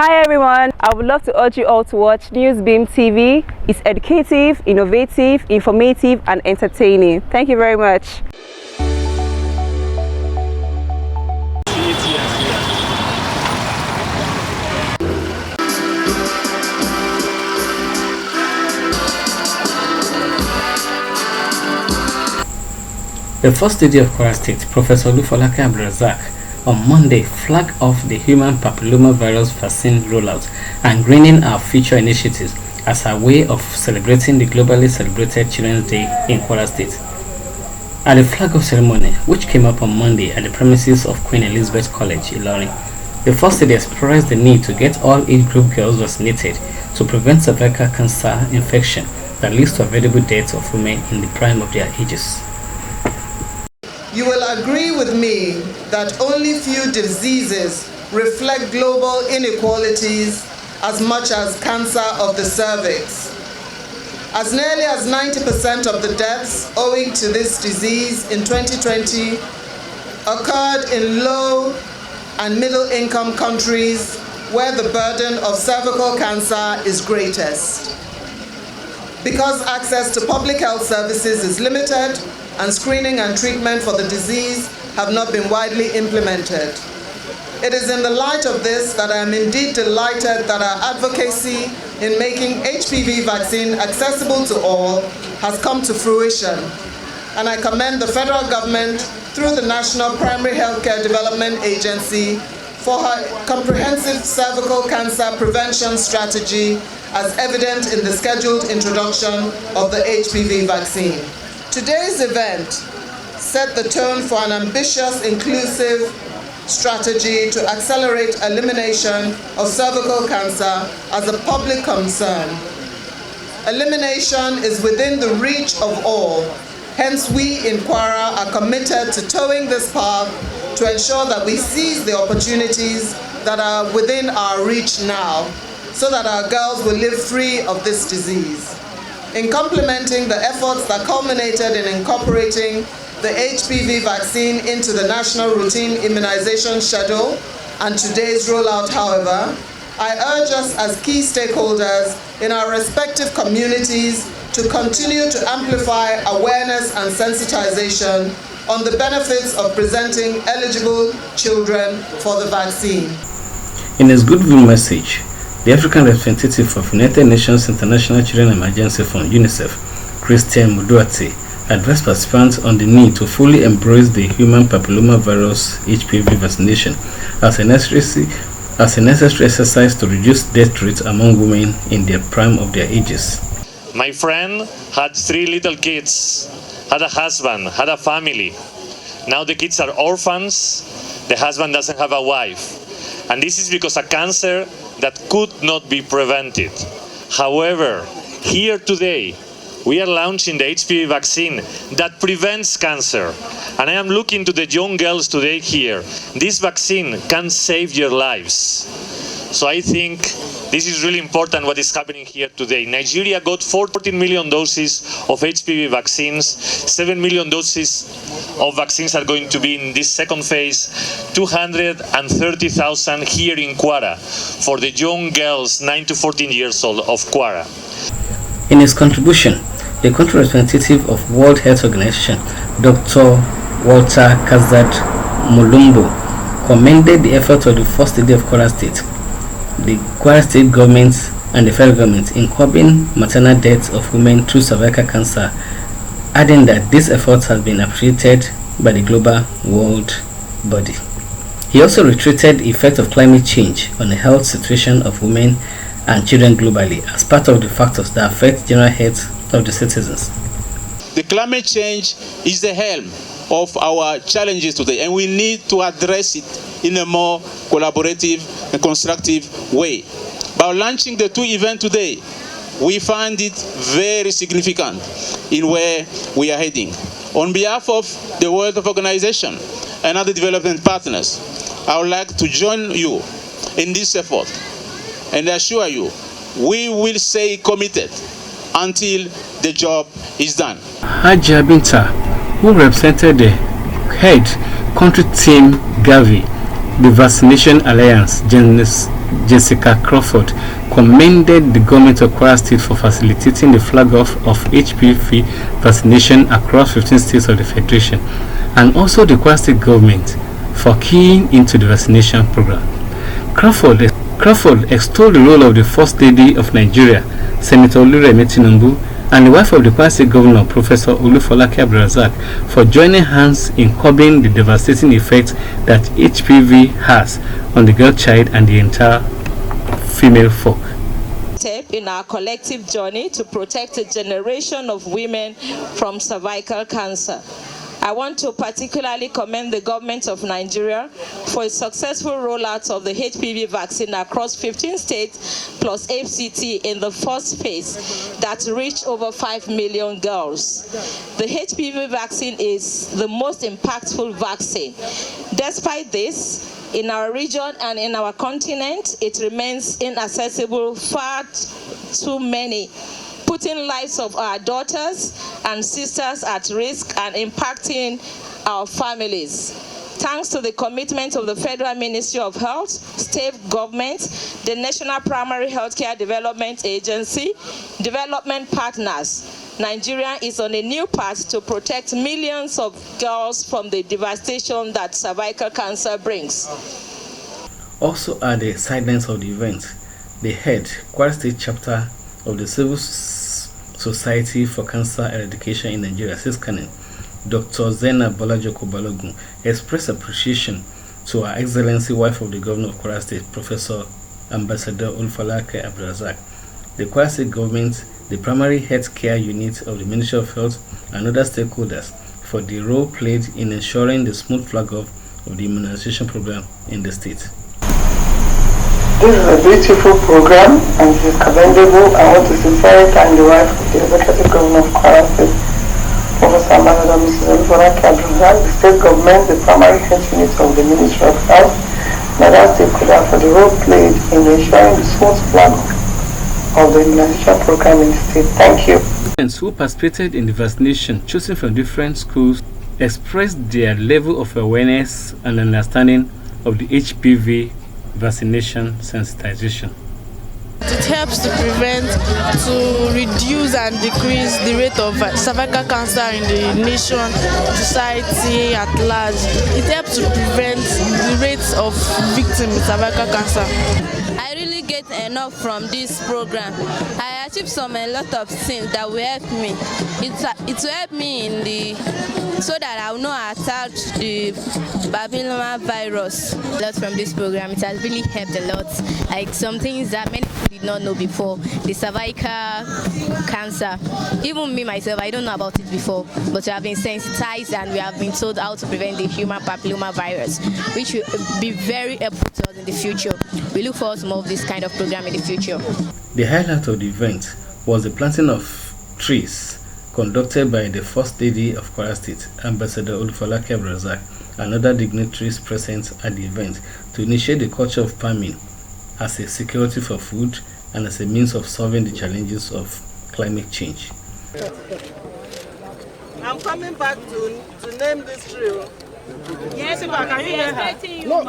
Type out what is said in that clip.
Hi everyone, I would love to urge you all to watch Newsbeam TV. It's educative, innovative, informative and entertaining. Thank you very much. The First Lady of Kwara State, Professor Olufolake Abdulrazak, on Monday flagged off the human papillomavirus vaccine rollout and greening our future initiatives as a way of celebrating the globally celebrated Children's Day in Kwara State. At the flag-off ceremony, which came up on Monday at the premises of Queen Elizabeth College, Ilorin, the First Lady expressed the need to get all age group girls vaccinated to prevent cervical cancer infection that leads to avoidable deaths of women in the prime of their ages. You will agree with me that only few diseases reflect global inequalities as much as cancer of the cervix. As nearly as 90% of the deaths owing to this disease in 2020 occurred in low and middle income countries where the burden of cervical cancer is greatest. Because access to public health services is limited, and screening and treatment for the disease have not been widely implemented. It is in the light of this that I am indeed delighted that our advocacy in making HPV vaccine accessible to all has come to fruition. And I commend the federal government through the National Primary Healthcare Development Agency for her comprehensive cervical cancer prevention strategy as evident in the scheduled introduction of the HPV vaccine. Today's event set the tone for an ambitious, inclusive strategy to accelerate elimination of cervical cancer as a public concern. Elimination is within the reach of all. Hence, we in Kwara are committed to towing this path to ensure that we seize the opportunities that are within our reach now, so that our girls will live free of this disease. In complementing the efforts that culminated in incorporating the HPV vaccine into the National Routine Immunization Schedule and today's rollout, however, I urge us as key stakeholders in our respective communities to continue to amplify awareness and sensitization on the benefits of presenting eligible children for the vaccine. In his goodwill message, the African representative of United Nations International Children Emergency Fund, UNICEF, Christian Muduati, advised participants on the need to fully embrace the human papillomavirus HPV vaccination as a necessary exercise to reduce death rates among women in the prime of their ages. My friend had 3 little kids, had a husband, had a family. Now the kids are orphans, the husband doesn't have a wife. And this is because of cancer that could not be prevented. However, here today, we are launching the HPV vaccine that prevents cancer. And I am looking to the young girls today here. This vaccine can save your lives. So I think this is really important what is happening here today. Nigeria got 14 million doses of HPV vaccines. 7 million doses of vaccines are going to be in this second phase. 230,000 here in Kwara for the young girls 9 to 14 years old of Kwara. In his contribution, the country representative of World Health Organization, Dr. Walter Kazad Mulumbo, commended the effort of the First Lady of Kwara State, the Kwara State government and the federal government in curbing maternal deaths of women through cervical cancer, adding that this effort has been appreciated by the global world body. He also reiterated the effect of climate change on the health situation of women and children globally as part of the factors that affect general health of the citizens. The climate change is the helm of our challenges today, and we need to address it in a more collaborative and constructive way. By launching the 2 events today, we find it very significant in where we are heading. On behalf of the World Health Organization and other development partners, I would like to join you in this effort and assure you we will stay committed until the job is done. Haja Binta, who represented the head country team Gavi, the Vaccination Alliance Jessica Crawford, commended the government of Kwara State for facilitating the flag off of HPV vaccination across 15 states of the Federation, and also the Kwara State government for keying into the vaccination program. Crawford extolled the role of the First Lady of Nigeria, Senator Oluremi Tinubu, and the wife of the Kwara State Governor, Professor Olufolake Abdulrazak, for joining hands in curbing the devastating effect that HPV has on the girl child and the entire female folk. Step in our collective journey to protect a generation of women from cervical cancer. I want to particularly commend the government of Nigeria for its successful rollout of the HPV vaccine across 15 states plus FCT in the first phase that reached over 5 million girls. The HPV vaccine is the most impactful vaccine. Despite this, in our region and in our continent, it remains inaccessible far too many, putting lives of our daughters and sisters at risk and impacting our families. Thanks to the commitment of the Federal Ministry of Health, state governments, the National Primary Healthcare Development Agency, development partners, Nigeria is on a new path to protect millions of girls from the devastation that cervical cancer brings. Also at the sidelines of the event, the head, Kwara State chapter of the Civil Society for Cancer Eradication in Nigeria, SISCANIN, Dr. Zena Bolajoko Balogun, expressed appreciation to Her Excellency, wife of the Governor of Kwara State, Professor Ambassador Olufolake Abdulrazak, the Kwara State government, the primary health care unit of the Ministry of Health, and other stakeholders for the role played in ensuring the smooth flag off of the immunization program in the state. This is a beautiful program and it is commendable. I want to sincerely thank the wife of the Executive Governor of Kwara State, Professor Ambassador Mrs. Olufolake Abdulrazak, the state government, the primary health unit of the Ministry of Health, and other stakeholders for the role played in ensuring the smooth flag of the immunization program in the state. Thank you. Students who participated in the vaccination, chosen from different schools, expressed their level of awareness and understanding of the HPV vaccination sensitization. It helps to prevent, to reduce and decrease the rate of cervical cancer in the nation, society at large. It helps to prevent the rates of victims with cervical cancer. I really get enough from this program. I achieved a lot of things that will help me. It will help me in so that I will not attack the papilloma virus. A lot from this program. It has really helped a lot. Like some things that many people did not know before. The cervical cancer. Even me myself, I don't know about it before. But we have been sensitized and we have been told how to prevent the human papilloma virus, which will be very helpful to us in the future. We look forward to more of this kind of program in the future. The highlight of the event was the planting of trees conducted by the First Lady of Kwara State, Ambassador Olufolake Abdulrazak, and other dignitaries present at the event to initiate the culture of farming as a security for food and as a means of solving the challenges of climate change. I'm coming back to name this tree. Yes, can you hear her? No.